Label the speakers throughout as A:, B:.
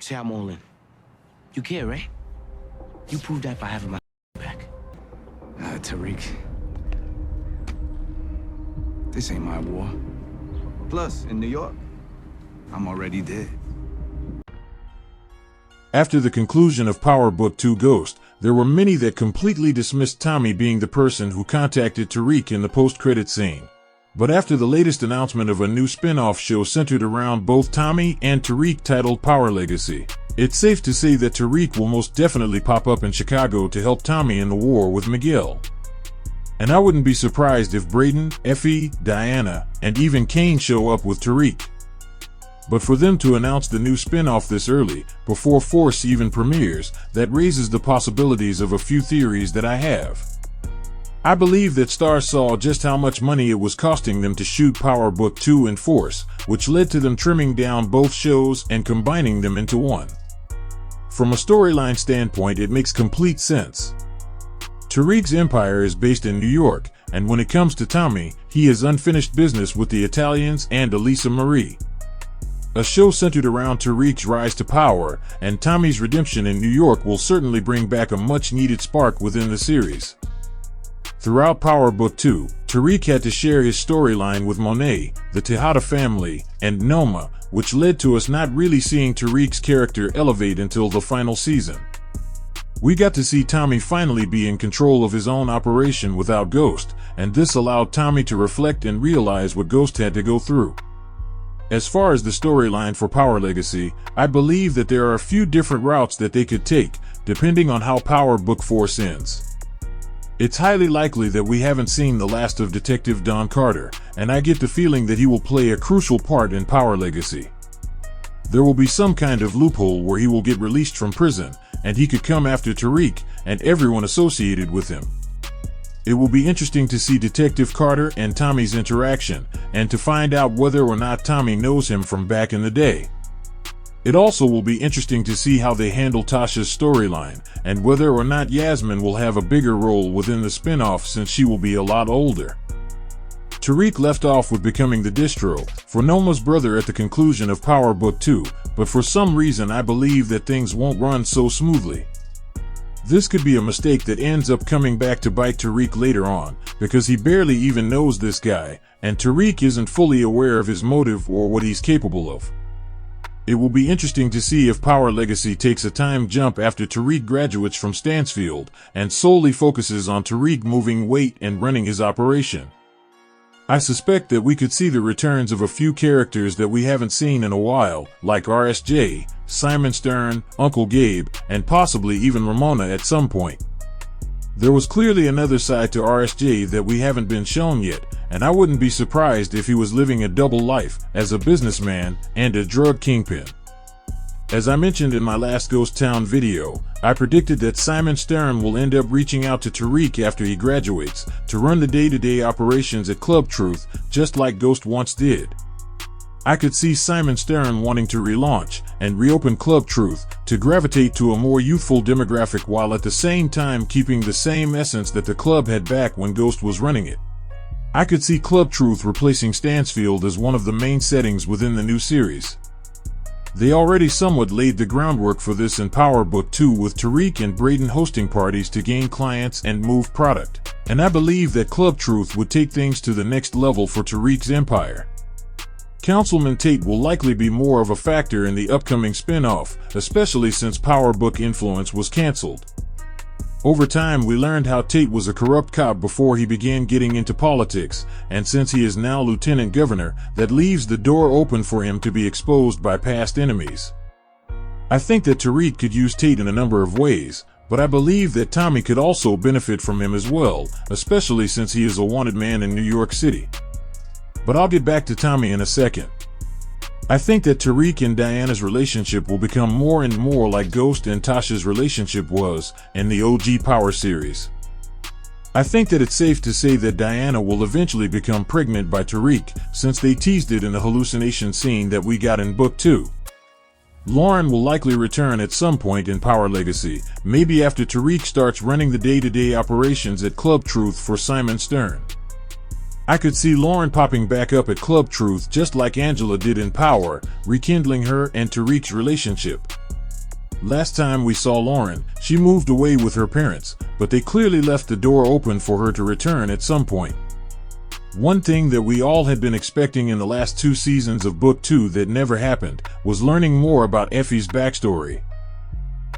A: say I'm all in. You care, right? You prove that by having my back.
B: Tariq. This ain't my war. Plus, in New York, I'm already dead.
C: After the conclusion of Power Book 2 Ghost, there were many that completely dismissed Tommy being the person who contacted Tariq in the post-credit scene. But after the latest announcement of a new spin-off show centered around both Tommy and Tariq titled Power Legacy, it's safe to say that Tariq will most definitely pop up in Chicago to help Tommy in the war with Miguel. And I wouldn't be surprised if Braden, Effie, Diana, and even Kane show up with Tariq. But for them to announce the new spin-off this early, before Force even premieres, that raises the possibilities of a few theories that I have. I believe that Starz saw just how much money it was costing them to shoot Power Book 2 and Force, which led to them trimming down both shows and combining them into one. From a storyline standpoint, it makes complete sense. Tariq's empire is based in New York, and when it comes to Tommy, he has unfinished business with the Italians and Elisa Marie. A show centered around Tariq's rise to power and Tommy's redemption in New York will certainly bring back a much-needed spark within the series. Throughout Power Book 2, Tariq had to share his storyline with Monet, the Tejada family, and Noma, which led to us not really seeing Tariq's character elevate until the final season. We got to see Tommy finally be in control of his own operation without Ghost, and this allowed Tommy to reflect and realize what Ghost had to go through. As far as the storyline for Power Legacy, I believe that there are a few different routes that they could take, depending on how Power Book Force ends. It's highly likely that we haven't seen the last of Detective Don Carter, and I get the feeling that he will play a crucial part in Power Legacy. There will be some kind of loophole where he will get released from prison, and he could come after Tariq and everyone associated with him. It will be interesting to see Detective Carter and Tommy's interaction, and to find out whether or not Tommy knows him from back in the day. It also will be interesting to see how they handle Tasha's storyline, and whether or not Yasmin will have a bigger role within the spin-off since she will be a lot older. Tariq left off with becoming the distro for Noma's brother at the conclusion of Power Book 2, but for some reason I believe that things won't run so smoothly. This could be a mistake that ends up coming back to bite Tariq later on, because he barely even knows this guy, and Tariq isn't fully aware of his motive or what he's capable of. It will be interesting to see if Power Legacy takes a time jump after Tariq graduates from Stansfield, and solely focuses on Tariq moving weight and running his operation. I suspect that we could see the returns of a few characters that we haven't seen in a while, like RSJ, Simon Stern, Uncle Gabe, and possibly even Ramona at some point. There was clearly another side to RSJ that we haven't been shown yet, and I wouldn't be surprised if he was living a double life as a businessman and a drug kingpin. As I mentioned in my last Ghost Town video, I predicted that Simon Stern will end up reaching out to Tariq after he graduates to run the day-to-day operations at Club Truth, just like Ghost once did. I could see Simon Stern wanting to relaunch and reopen Club Truth to gravitate to a more youthful demographic while at the same time keeping the same essence that the club had back when Ghost was running it. I could see Club Truth replacing Stansfield as one of the main settings within the new series. They already somewhat laid the groundwork for this in Power Book 2 with Tariq and Braden hosting parties to gain clients and move product, and I believe that Club Truth would take things to the next level for Tariq's empire. Councilman Tate will likely be more of a factor in the upcoming spin-off, especially since Power Book Influence was cancelled. Over time we learned how Tate was a corrupt cop before he began getting into politics, and since he is now lieutenant governor, that leaves the door open for him to be exposed by past enemies. I think that Tariq could use Tate in a number of ways, but I believe that Tommy could also benefit from him as well, especially since he is a wanted man in New York City. But I'll get back to Tommy in a second. I think that Tariq and Diana's relationship will become more and more like Ghost and Tasha's relationship was in the OG Power series. I think that it's safe to say that Diana will eventually become pregnant by Tariq, since they teased it in the hallucination scene that we got in Book 2. Lauren will likely return at some point in Power Legacy, maybe after Tariq starts running the day-to-day operations at Club Truth for Simon Stern. I could see Lauren popping back up at Club Truth just like Angela did in Power, rekindling her and Tariq's relationship. Last time we saw Lauren, she moved away with her parents, but they clearly left the door open for her to return at some point. One thing that we all had been expecting in the last 2 seasons of Book 2 that never happened was learning more about Effie's backstory.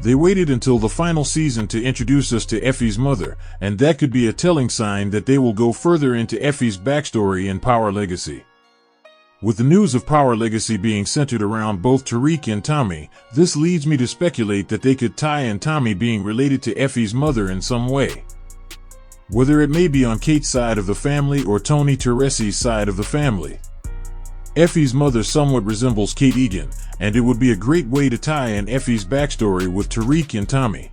C: They waited until the final season to introduce us to Effie's mother, and that could be a telling sign that they will go further into Effie's backstory in Power Legacy. With the news of Power Legacy being centered around both Tariq and Tommy, this leads me to speculate that they could tie in Tommy being related to Effie's mother in some way. Whether it may be on Kate's side of the family or Tony Teresi's side of the family. Effie's mother somewhat resembles Kate Egan, and it would be a great way to tie in Effie's backstory with Tariq and Tommy.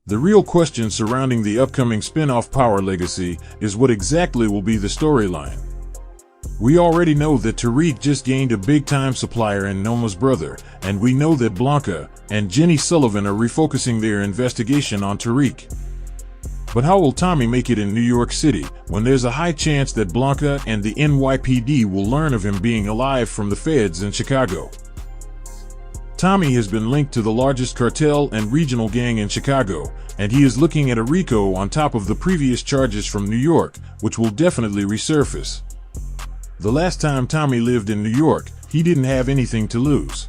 C: The real question surrounding the upcoming spin-off Power Legacy is what exactly will be the storyline. We already know that Tariq just gained a big-time supplier in Noma's brother, and we know that Blanca and Jenny Sullivan are refocusing their investigation on Tariq. But how will Tommy make it in New York City when there's a high chance that Blanca and the NYPD will learn of him being alive from the feds in Chicago? Tommy has been linked to the largest cartel and regional gang in Chicago, and he is looking at a RICO on top of the previous charges from New York, which will definitely resurface. The last time Tommy lived in New York, he didn't have anything to lose.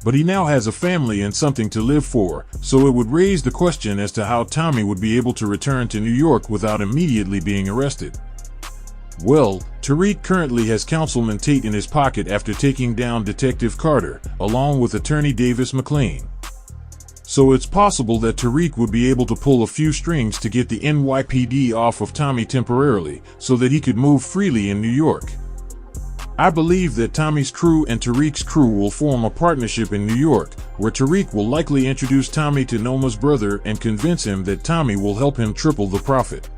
C: But he now has a family and something to live for, so it would raise the question as to how Tommy would be able to return to New York without immediately being arrested. Well, Tariq currently has Councilman Tate in his pocket after taking down Detective Carter, along with attorney Davis McLean. So it's possible that Tariq would be able to pull a few strings to get the NYPD off of Tommy temporarily, so that he could move freely in New York. I believe that Tommy's crew and Tariq's crew will form a partnership in New York, where Tariq will likely introduce Tommy to Noma's brother and convince him that Tommy will help him triple the profit.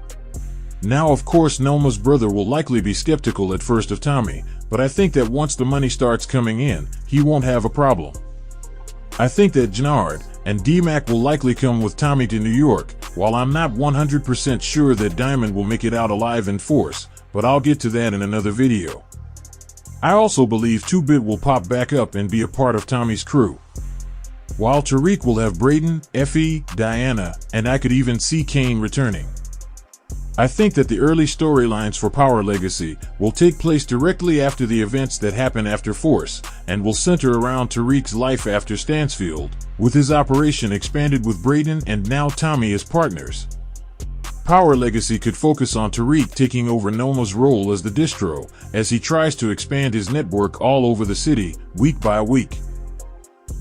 C: Now, of course, Noma's brother will likely be skeptical at first of Tommy, but I think that once the money starts coming in, he won't have a problem. I think that Jannard and D-Mac will likely come with Tommy to New York, while I'm not 100% sure that Diamond will make it out alive in force, but I'll get to that in another video. I also believe 2-Bit will pop back up and be a part of Tommy's crew. While Tariq will have Braden, Effie, Diana, and I could even see Kane returning. I think that the early storylines for Power Legacy will take place directly after the events that happen after Force, and will center around Tariq's life after Stansfield, with his operation expanded with Braden and now Tommy as partners. Power Legacy could focus on Tariq taking over Noma's role as the distro, as he tries to expand his network all over the city, week by week.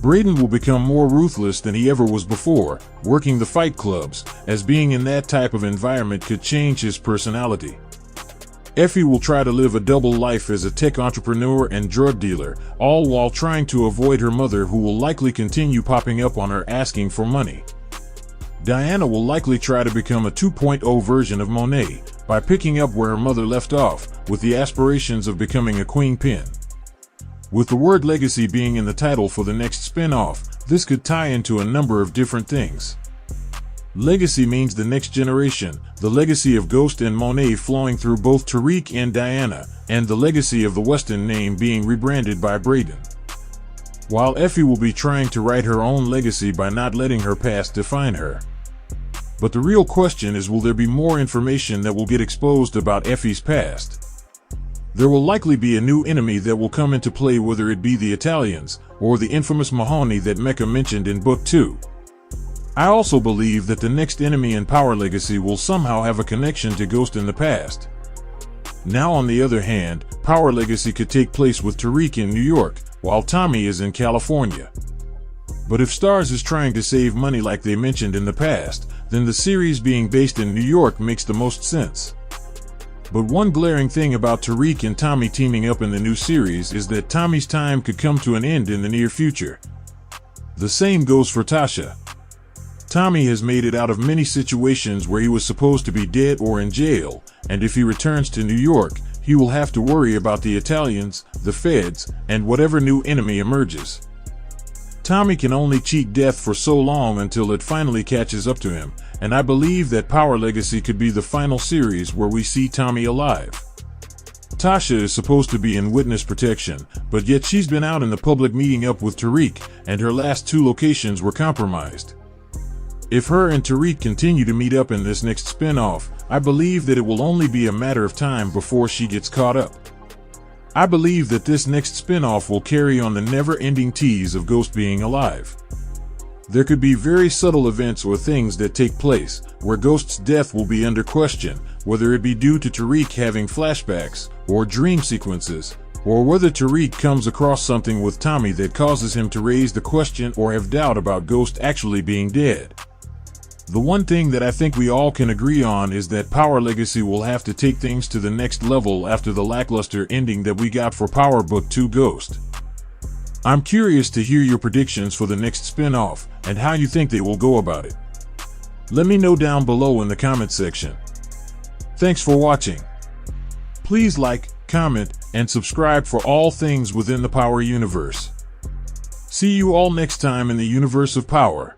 C: Braden will become more ruthless than he ever was before, working the fight clubs, as being in that type of environment could change his personality. Effie will try to live a double life as a tech entrepreneur and drug dealer, all while trying to avoid her mother, who will likely continue popping up on her asking for money. Diana will likely try to become a 2.0 version of Monet, by picking up where her mother left off, with the aspirations of becoming a queen pin. With the word legacy being in the title for the next spin-off, this could tie into a number of different things. Legacy means the next generation, the legacy of Ghost and Monet flowing through both Tariq and Diana, and the legacy of the Weston name being rebranded by Braden. While Effie will be trying to write her own legacy by not letting her past define her. But the real question is, will there be more information that will get exposed about Effie's past? There will likely be a new enemy that will come into play, whether it be the Italians, or the infamous Mahoney that Mecca mentioned in Book 2. I also believe that the next enemy in Power Legacy will somehow have a connection to Ghost in the past. Now, on the other hand, Power Legacy could take place with Tariq in New York, while Tommy is in California. But if Starz is trying to save money like they mentioned in the past, then the series being based in New York makes the most sense. But one glaring thing about Tariq and Tommy teaming up in the new series is that Tommy's time could come to an end in the near future. The same goes for Tasha. Tommy has made it out of many situations where he was supposed to be dead or in jail, and if he returns to New York, he will have to worry about the Italians, the feds, and whatever new enemy emerges. Tommy can only cheat death for so long until it finally catches up to him, and I believe that Power Legacy could be the final series where we see Tommy alive. Tasha is supposed to be in witness protection, but yet she's been out in the public meeting up with Tariq, and her last 2 locations were compromised. If her and Tariq continue to meet up in this next spin-off, I believe that it will only be a matter of time before she gets caught up. I believe that this next spin-off will carry on the never-ending tease of Ghost being alive. There could be very subtle events or things that take place, where Ghost's death will be under question, whether it be due to Tariq having flashbacks, or dream sequences, or whether Tariq comes across something with Tommy that causes him to raise the question or have doubt about Ghost actually being dead. The one thing that I think we all can agree on is that Power Legacy will have to take things to the next level after the lackluster ending that we got for Power Book 2 Ghost. I'm curious to hear your predictions for the next spin-off and how you think they will go about it. Let me know down below in the comment section. Thanks for watching. Please like, comment, and subscribe for all things within the Power universe. See you all next time in the universe of Power.